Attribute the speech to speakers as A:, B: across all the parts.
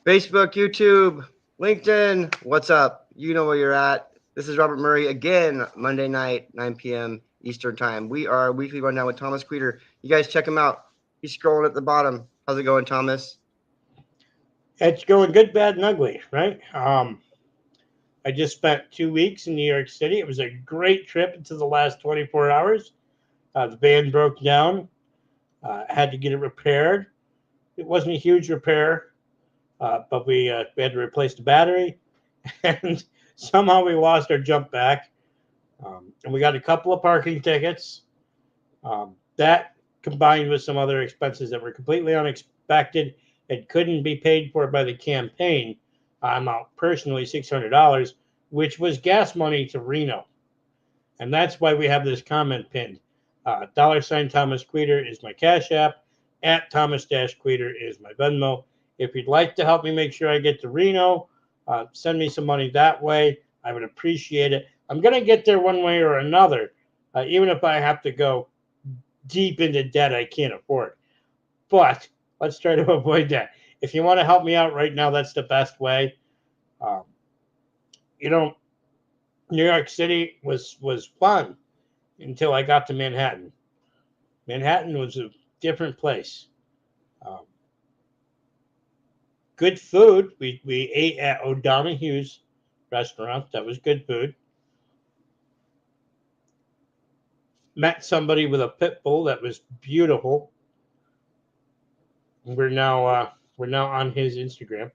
A: Facebook, YouTube, LinkedIn. What's up? You know where you're at. This is Robert Murray again, Monday night, 9 p.m. Eastern Time. We are Weekly Rundown with Thomas Queter. You guys check him out. He's scrolling at the bottom. How's it going, Thomas?
B: It's going good, bad, and ugly, right? I just spent 2 weeks in New York City. It was a great trip until the last 24 hours. The van broke down. Had to get it repaired. It wasn't a huge repair, but we had to replace the battery, and somehow we lost our jump back. And we got a couple of parking tickets. That combined with some other expenses that were completely unexpected and couldn't be paid for by the campaign, I'm out personally $600, which was gas money to Reno. And that's why we have this comment pinned. $ Thomas Queter is my Cash App. At Thomas-Queter is my Venmo. If you'd like to help me make sure I get to Reno, send me some money that way. I would appreciate it. I'm going to get there one way or another, even if I have to go deep into debt I can't afford. But let's try to avoid that. If you want to help me out right now, that's the best way. New York City was fun until I got to Manhattan. Manhattan was a different place. Good food. We ate at O'Donoghue's restaurant. That was good food. Met somebody with a pit bull that was beautiful. We're now on his Instagram.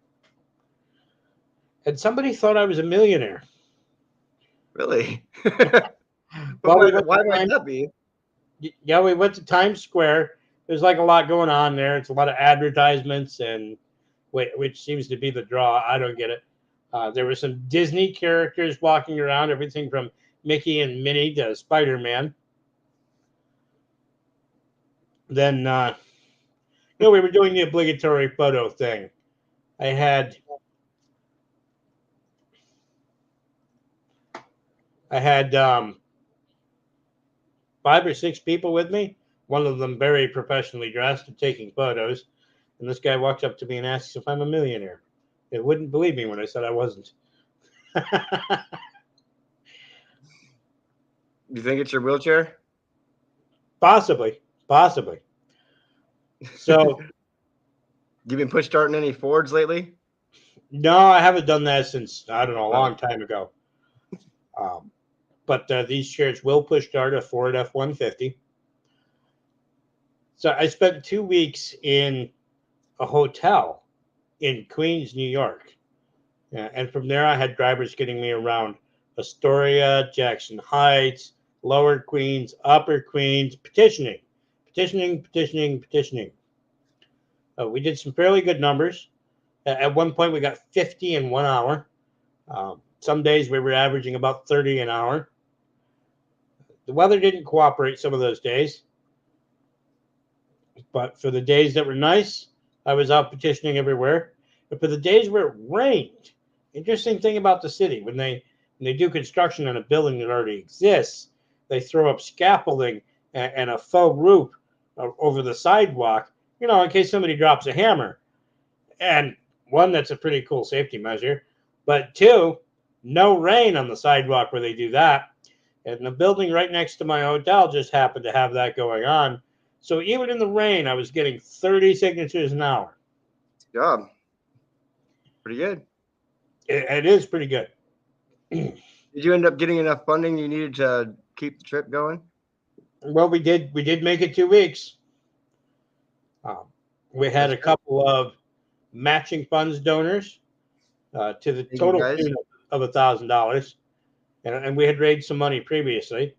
B: And somebody thought I was a millionaire.
A: Really?
B: Well,
A: why might that be?
B: Yeah, we went to Times Square. There's like a lot going on there. It's a lot of advertisements, and which seems to be the draw. I don't get it. There were some Disney characters walking around, everything from Mickey and Minnie to Spider-Man. Then, we were doing the obligatory photo thing. I had 5 or 6 people with me. One of them very professionally dressed and taking photos. And this guy walks up to me and asks if I'm a millionaire. They wouldn't believe me when I said I wasn't.
A: You think it's your wheelchair?
B: Possibly. So,
A: You been push starting any Fords lately?
B: no, I haven't done that since, I don't know, a long time ago. But these chairs will push start a Ford F-150. So I spent 2 weeks in a hotel in Queens, New York. And from there, I had drivers getting me around Astoria, Jackson Heights, Lower Queens, Upper Queens, petitioning. We did some fairly good numbers. At one point, we got 50 in 1 hour. Some days we were averaging about 30 an hour. The weather didn't cooperate some of those days. But for the days that were nice, I was out petitioning everywhere. But for the days where it rained, interesting thing about the city, when they do construction on a building that already exists, they throw up scaffolding and a faux roof over the sidewalk, in case somebody drops a hammer. And one, that's a pretty cool safety measure. But two, no rain on the sidewalk where they do that. And the building right next to my hotel just happened to have that going on. So even in the rain, I was getting 30 signatures an hour.
A: Good job. Pretty good.
B: It is pretty good.
A: Did you end up getting enough funding you needed to keep the trip going?
B: Well, we did make it 2 weeks. We had a couple of matching funds donors to the total tune of $1,000, and we had raised some money previously,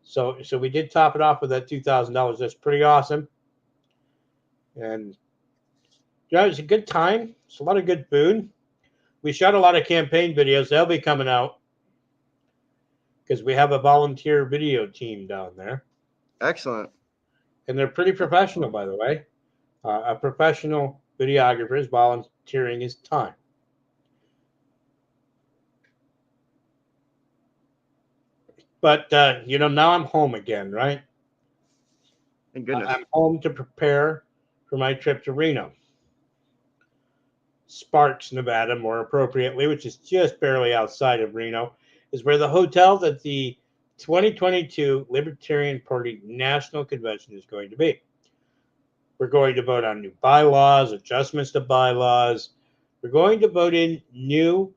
B: so we did top it off with that $2,000. That's pretty awesome, and it was a good time. It's a lot of good food. We shot a lot of campaign videos. They'll be coming out because we have a volunteer video team down there.
A: Excellent.
B: And they're pretty professional, by the way. A professional videographer is volunteering his time. But, now I'm home again, right?
A: Thank goodness.
B: I'm home to prepare for my trip to Reno. Sparks, Nevada, more appropriately, which is just barely outside of Reno, is where the hotel that the 2022 Libertarian Party National Convention is going to be. We're going to vote on new bylaws, adjustments to bylaws. We're going to vote in new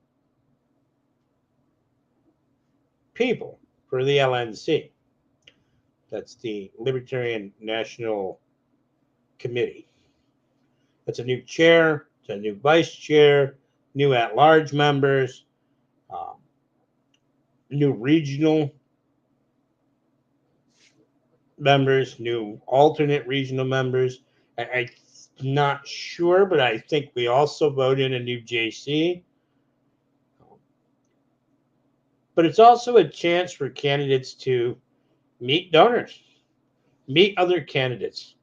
B: people for the LNC. That's the Libertarian National Committee. That's a new chair, it's a new vice chair, new at-large members, new regional members, new alternate regional members. I'm not sure, but I think we also vote in a new JC. But it's also a chance for candidates to meet donors, meet other candidates,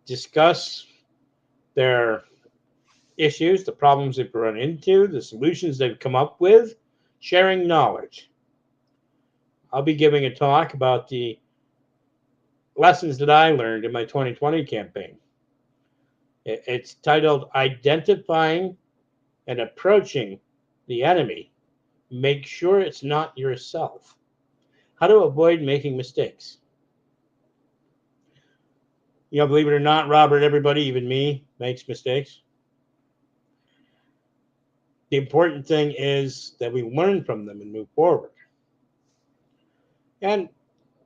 B: discuss their issues, the problems they've run into, the solutions they've come up with, sharing knowledge. I'll be giving a talk about the lessons that I learned in my 2020 campaign. It's titled Identifying and Approaching the Enemy. Make sure it's not yourself. How to avoid making mistakes. You know, believe it or not, Robert, everybody, even me, makes mistakes. The important thing is that we learn from them and move forward. And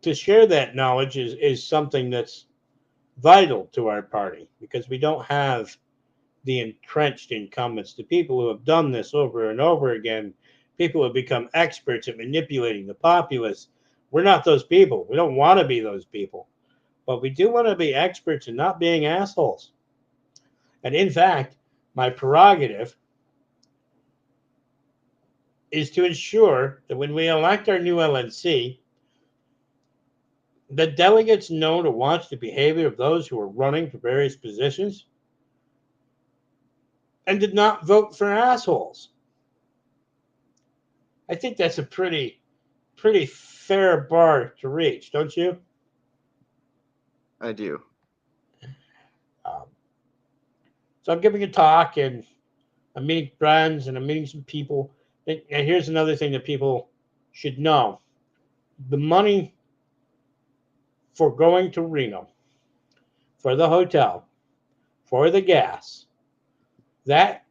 B: to share that knowledge is something that's vital to our party, because we don't have the entrenched incumbents, the people who have done this over and over again, people who have become experts at manipulating the populace. We're not those people. We don't want to be those people. But we do want to be experts in not being assholes. And in fact, my prerogative is to ensure that when we elect our new LNC, the delegates know to watch the behavior of those who are running for various positions and did not vote for assholes. I think that's a pretty fair bar to reach, don't you?
A: I do.
B: So I'm giving a talk, and I'm meeting friends, and I'm meeting some people. And here's another thing that people should know. The money for going to Reno, for the hotel, for the gas, that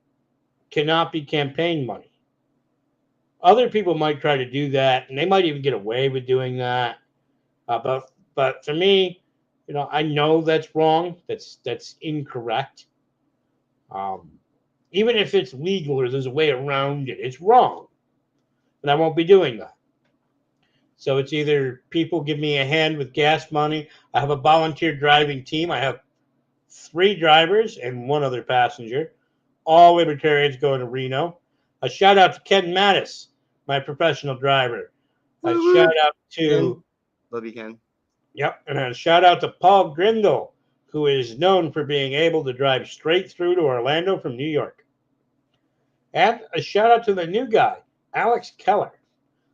B: cannot be campaign money. Other people might try to do that, and they might even get away with doing that. But for me, you know, I know that's wrong. That's incorrect. Even if it's legal or there's a way around it, it's wrong. And I won't be doing that. So it's either people give me a hand with gas money. I have a volunteer driving team. I have 3 drivers and 1 other passenger. All libertarians going to Reno. A shout out to Ken Mattis, my professional driver. A shout out to
A: Ken. Love you, Ken.
B: Yep, and a shout out to Paul Grindle, who is known for being able to drive straight through to Orlando from New York. And a shout out to the new guy, Alex Keller.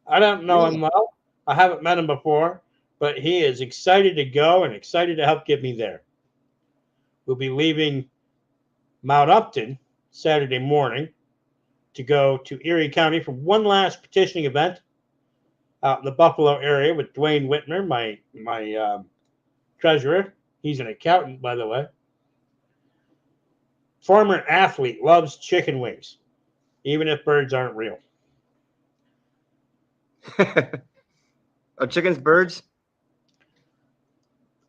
B: I don't know him well. I haven't met him before, but he is excited to go and excited to help get me there. We'll be leaving Mount Upton Saturday morning to go to Erie County for one last petitioning event out in the Buffalo area with Dwayne Whitmer, my treasurer. He's an accountant, by the way. Former athlete, loves chicken wings, even if birds aren't real.
A: Are chickens birds?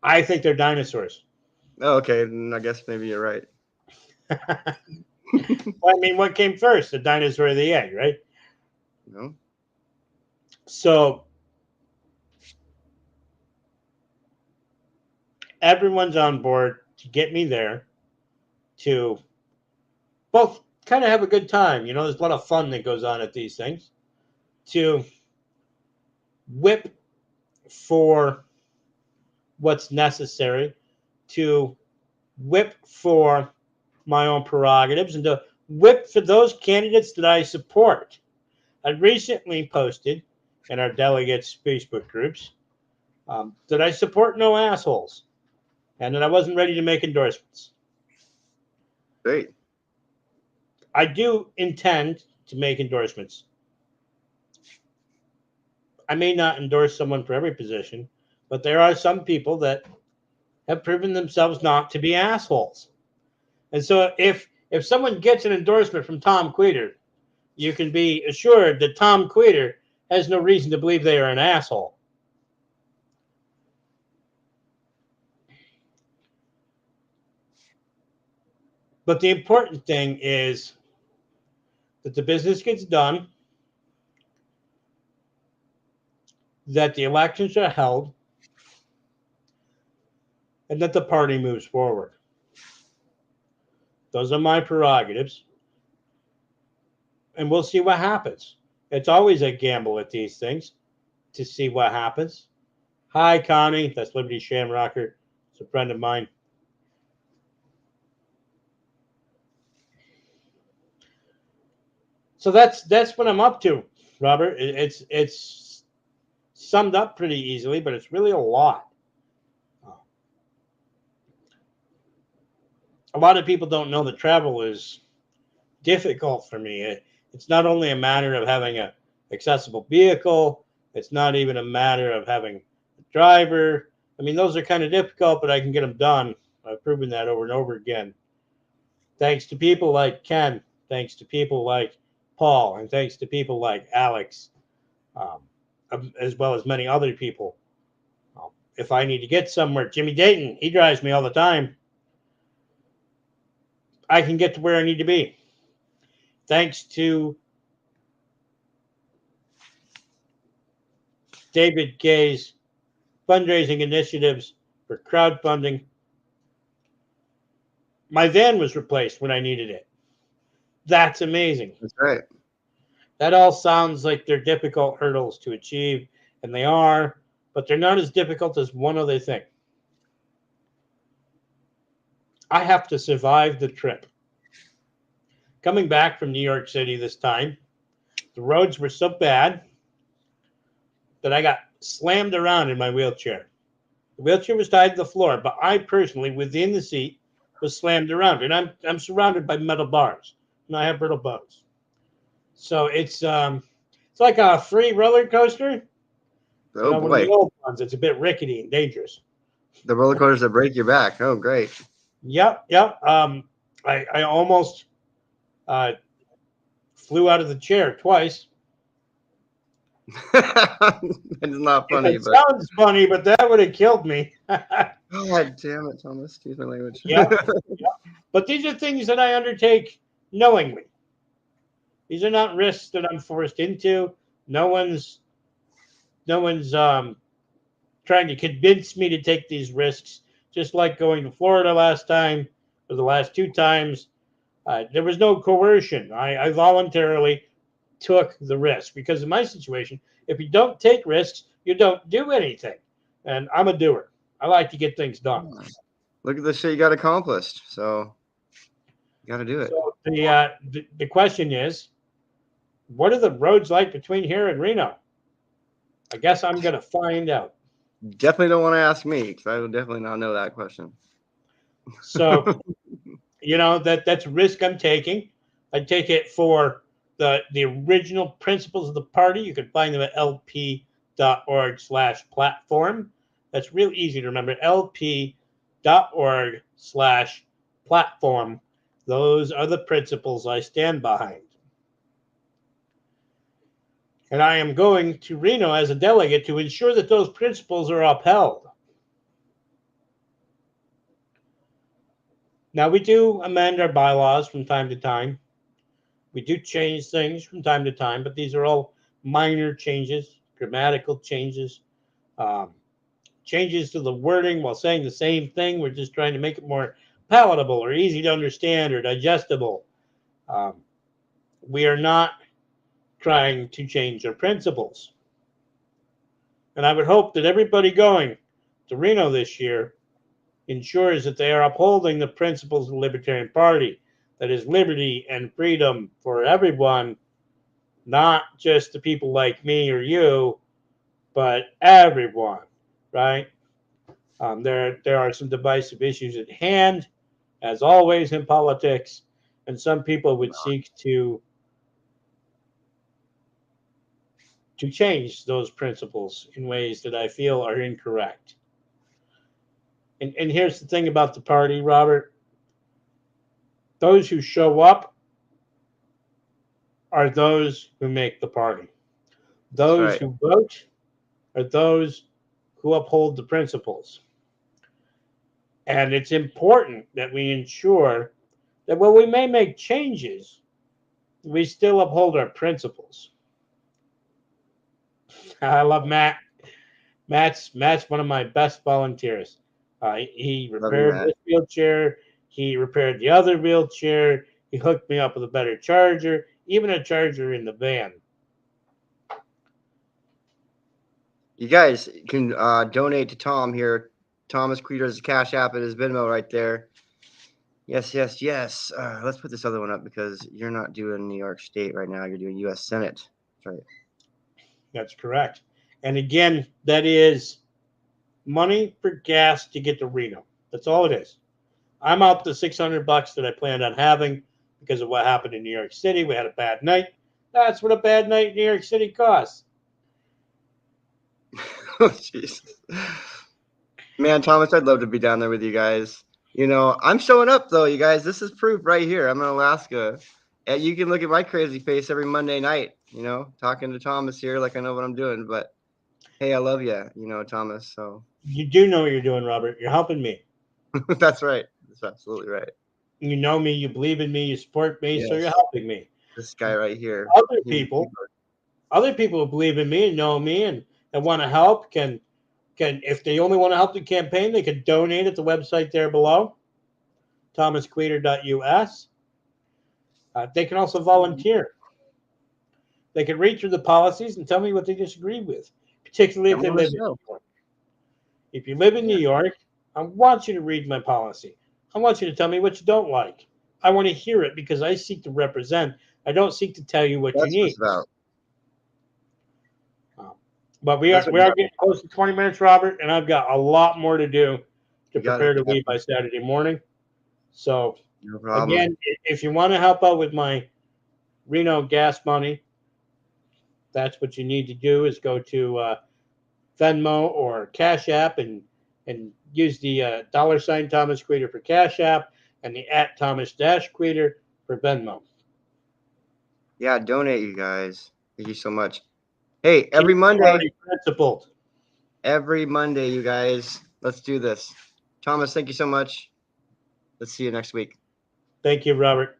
B: I think they're dinosaurs.
A: Oh, okay. Then I guess maybe you're right.
B: Well, I mean, what came first, the dinosaur or the egg, right?
A: No.
B: So everyone's on board to get me there to both kind of have a good time. You know, there's a lot of fun that goes on at these things. To whip for what's necessary, to whip for my own prerogatives, and to whip for those candidates that I support. I recently posted in our delegates' Facebook groups that I support no assholes and that I wasn't ready to make endorsements.
A: Great.
B: I do intend to make endorsements. I may not endorse someone for every position, but there are some people that have proven themselves not to be assholes. And so if someone gets an endorsement from Tom Queter, you can be assured that Tom Queter has no reason to believe they are an asshole. But the important thing is that the business gets done, that the elections are held, and that the party moves forward. Those are my prerogatives. And we'll see what happens. It's always a gamble at these things to see what happens. Hi, Connie. That's Liberty Shamrocker. It's a friend of mine. So that's what I'm up to, Robert. It's summed up pretty easily, but it's really a lot. A lot of people don't know that travel is difficult for me. It's not only a matter of having an accessible vehicle. It's not even a matter of having a driver. I mean, those are kind of difficult, but I can get them done. I've proven that over and over again. Thanks to people like Ken, thanks to people like Paul, and thanks to people like Alex, as well as many other people. If I need to get somewhere, Jimmy Dayton, he drives me all the time. I can get to where I need to be. Thanks to David Gay's fundraising initiatives for crowdfunding, my van was replaced when I needed it. That's amazing.
A: That's right.
B: That all sounds like they're difficult hurdles to achieve, and they are, but they're not as difficult as one other thing. I have to survive the trip. Coming back from New York City this time, the roads were so bad that I got slammed around in my wheelchair. The wheelchair was tied to the floor, but I personally, within the seat, was slammed around, and I'm surrounded by metal bars, and I have brittle bones. So it's like a free roller coaster.
A: Oh
B: One of the
A: boy,
B: old ones. It's a bit rickety and dangerous.
A: the roller coasters that break your back. Oh, great.
B: Yep. I almost flew out of the chair twice.
A: It's not funny,
B: It
A: but
B: sounds funny, but that would have killed me.
A: God damn it, Thomas. Excuse my language.
B: Yep. But these are things that I undertake knowingly. These are not risks that I'm forced into. No one's trying to convince me to take these risks. Just like going to Florida last time, or the last two times, there was no coercion. I voluntarily took the risk because in my situation, if you don't take risks, you don't do anything. And I'm a doer. I like to get things done.
A: Look at the shit you got accomplished. So you got to do it.
B: So the question is, what are the roads like between here and Reno? I guess I'm going to find out.
A: Definitely don't want to ask me because I will definitely not know that question.
B: So, that's a risk I'm taking. I take it for the original principles of the party. You can find them at lp.org/platform. That's real easy to remember. lp.org/platform. Those are the principles I stand behind. And I am going to Reno as a delegate to ensure that those principles are upheld. Now, we do amend our bylaws from time to time. We do change things from time to time, but these are all minor changes, grammatical changes, changes to the wording while saying the same thing. We're just trying to make it more palatable or easy to understand or digestible. We are not trying to change our principles. And I would hope that everybody going to Reno this year ensures that they are upholding the principles of the Libertarian Party. That is liberty and freedom for everyone, not just the people like me or you, but everyone, right? There are some divisive issues at hand, as always in politics, and some people would seek to change those principles in ways that I feel are incorrect. And here's the thing about the party, Robert. Those who show up are those who make the party.
A: That's
B: Those
A: right.
B: who vote are those who uphold the principles. And it's important that we ensure that when we may make changes, we still uphold our principles. I love Matt. Matt's one of my best volunteers. He
A: Love you,
B: repaired
A: Matt.
B: this wheelchair. He repaired the other wheelchair. He hooked me up with a better charger, even a charger in the van.
A: You guys can donate to Tom here. Thomas Queter's Cash App and his Venmo right there. Yes, yes, yes. Let's put this other one up because you're not doing New York State right now. You're doing U.S. Senate. That's right.
B: That's correct. And again, that is money for gas to get to Reno. That's all it is. I'm out the $600 that I planned on having because of what happened in New York City. We had a bad night. That's what a bad night in New York City costs.
A: Oh, jeez. Man, Thomas, I'd love to be down there with you guys. You know, I'm showing up, though, you guys. This is proof right here. I'm in Alaska. And you can look at my crazy face every Monday night, you know, talking to Thomas here like I know what I'm doing. But, hey, I love you, you know, Thomas. So
B: You do know what you're doing, Robert. You're helping me.
A: that's right. That's absolutely right.
B: You know me. You believe in me. You support me. So you're
A: Yes.
B: helping me.
A: This guy right here.
B: Other
A: He,
B: people, other people who believe in me and know me and want to help can if they only want to help the campaign, they can donate at the website there below, thomasqueter.us. They can also volunteer. They can read through the policies and tell me what they disagree with, particularly if
A: come
B: they
A: on the
B: live in New
A: show.
B: York. If you live in New York, I want you to read my policy. I want you to tell me what you don't like. I want to hear it because I seek to represent. I don't seek to tell you what you
A: That's what
B: need.
A: it's about.
B: But we
A: That's
B: are
A: what it's about.
B: getting close to 20 minutes, Robert, and I've got a lot more to do to
A: You got
B: prepare
A: it,
B: to leave by
A: Captain.
B: Saturday morning. So
A: No problem.
B: again, if you want to help out with my Reno gas money, that's what you need to do is go to Venmo or Cash App and use the $ Thomas Queter for Cash App and the @Thomas-Queter for Venmo.
A: Yeah, donate, you guys. Thank you so much. Hey,
B: Keep
A: every
B: the
A: Monday,
B: party principled.
A: you guys, let's do this. Thomas, thank you so much. Let's see you next week.
B: Thank you, Robert.